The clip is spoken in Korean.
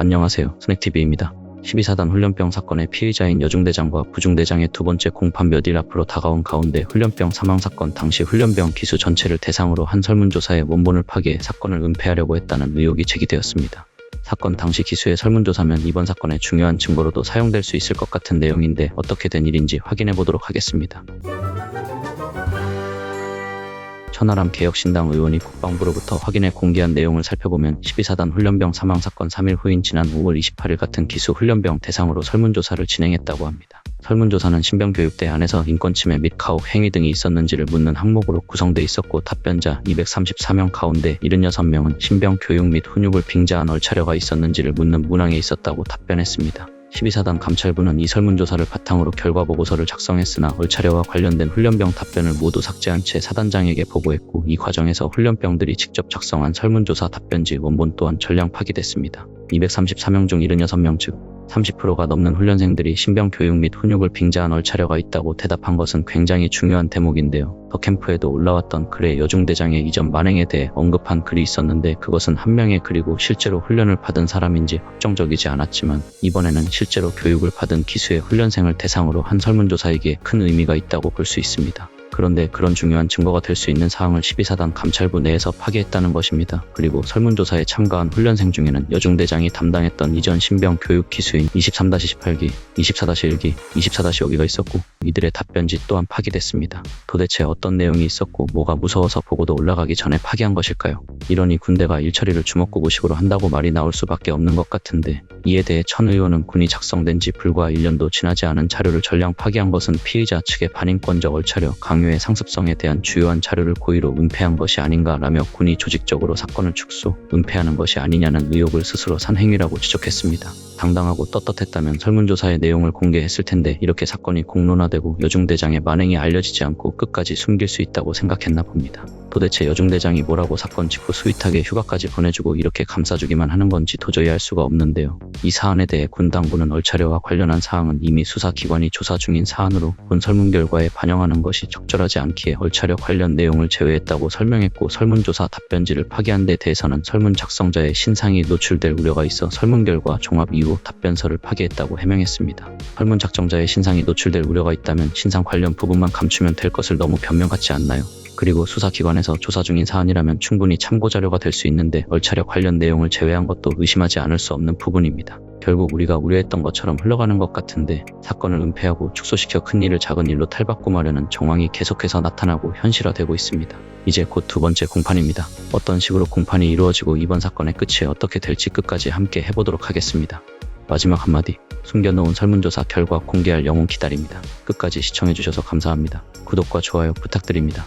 안녕하세요. 스낵TV입니다. 12사단 훈련병 사건의 피의자인 여중대장과 부중대장의 두 번째 공판 몇 일 앞으로 다가온 가운데 훈련병 사망 사건 당시 훈련병 기수 전체를 대상으로 한 설문조사의 원본을 파기해 사건을 은폐하려고 했다는 의혹이 제기되었습니다. 사건 당시 기수의 설문조사면 이번 사건의 중요한 증거로도 사용될 수 있을 것 같은 내용인데 어떻게 된 일인지 확인해 보도록 하겠습니다. 천하람 개혁신당 의원이 국방부로부터 확인해 공개한 내용을 살펴보면 12사단 훈련병 사망 사건 3일 후인 지난 5월 28일 같은 기수 훈련병 대상으로 설문조사를 진행했다고 합니다. 설문조사는 신병교육대 안에서 인권침해 및 가혹 행위 등이 있었는지를 묻는 항목으로 구성돼 있었고 답변자 234명 가운데 76명은 신병 교육 및 훈육을 빙자한 얼차려가 있었는지를 묻는 문항에 있었다고 답변했습니다. 12사단 감찰부는 이 설문조사를 바탕으로 결과보고서를 작성했으나 얼차려와 관련된 훈련병 답변을 모두 삭제한 채 사단장에게 보고했고 이 과정에서 훈련병들이 직접 작성한 설문조사 답변지 원본 또한 전량 파기됐습니다. 234명 중 76명 즉 30%가 넘는 훈련생들이 신병 교육 및 훈육을 빙자한 얼차려가 있다고 대답한 것은 굉장히 중요한 대목인데요. 더 캠프에도 올라왔던 글에 여중대장의 이전 만행에 대해 언급한 글이 있었는데 그것은 한 명의 글이고 실제로 훈련을 받은 사람인지 확정적이지 않았지만 이번에는 실제로 교육을 받은 기수의 훈련생을 대상으로 한 설문조사이기에 큰 의미가 있다고 볼 수 있습니다. 그런데 그런 중요한 증거가 될 수 있는 사항을 12사단 감찰부 내에서 파기했다는 것입니다. 그리고 설문조사에 참가한 훈련생 중에는 여중대장이 담당했던 이전 신병 교육 기수인 23-18기, 24-1기, 24-5기가 있었고 이들의 답변지 또한 파기됐습니다. 도대체 어떤 내용이 있었고 뭐가 무서워서 보고도 올라가기 전에 파기한 것일까요? 이러니 군대가 일처리를 주먹구구식으로 한다고 말이 나올 수밖에 없는 것 같은데 이에 대해 천 의원은 군이 작성된 지 불과 1년도 지나지 않은 자료를 전량 파기한 것은 피의자 측의 반인권적 얼차려, 강요의 상습성에 대한 주요한 자료를 고의로 은폐한 것이 아닌가라며 군이 조직적으로 사건을 축소, 은폐하는 것이 아니냐는 의혹을 스스로 산 행위라고 지적했습니다. 당당하고 떳떳했다면 설문조사의 내용을 공개했을 텐데 이렇게 사건이 공론화되고 여중대장의 만행이 알려지지 않고 끝까지 숨길 수 있다고 생각했나 봅니다. 도대체 여중대장이 뭐라고 사건 직후 스윗하게 휴가까지 보내주고 이렇게 감싸주기만 하는 건지 도저히 알 수가 없는데요. 이 사안에 대해 군 당부는 얼차려와 관련한 사항은 이미 수사기관이 조사 중인 사안으로 본 설문 결과에 반영하는 것이 적절하지 않기에 얼차려 관련 내용을 제외했다고 설명했고 설문조사 답변지를 파기한 데 대해서는 설문 작성자의 신상이 노출될 우려가 있어 설문 결과 종합 이후 답변서를 파기했다고 해명했습니다. 설문 작성자의 신상이 노출될 우려가 있다면 신상 관련 부분만 감추면 될 것을 너무 변명 같지 않나요? 그리고 수사기관에서 조사 중인 사안이라면 충분히 참고자료가 될 수 있는데 얼차려 관련 내용을 제외한 것도 의심하지 않을 수 없는 부분입니다. 결국 우리가 우려했던 것처럼 흘러가는 것 같은데 사건을 은폐하고 축소시켜 큰 일을 작은 일로 탈바꿈하려는 정황이 계속해서 나타나고 현실화되고 있습니다. 이제 곧 두 번째 공판입니다. 어떤 식으로 공판이 이루어지고 이번 사건의 끝이 어떻게 될지 끝까지 함께 해보도록 하겠습니다. 마지막 한마디, 숨겨놓은 설문조사 결과 공개할 영혼 기다립니다. 끝까지 시청해주셔서 감사합니다. 구독과 좋아요 부탁드립니다.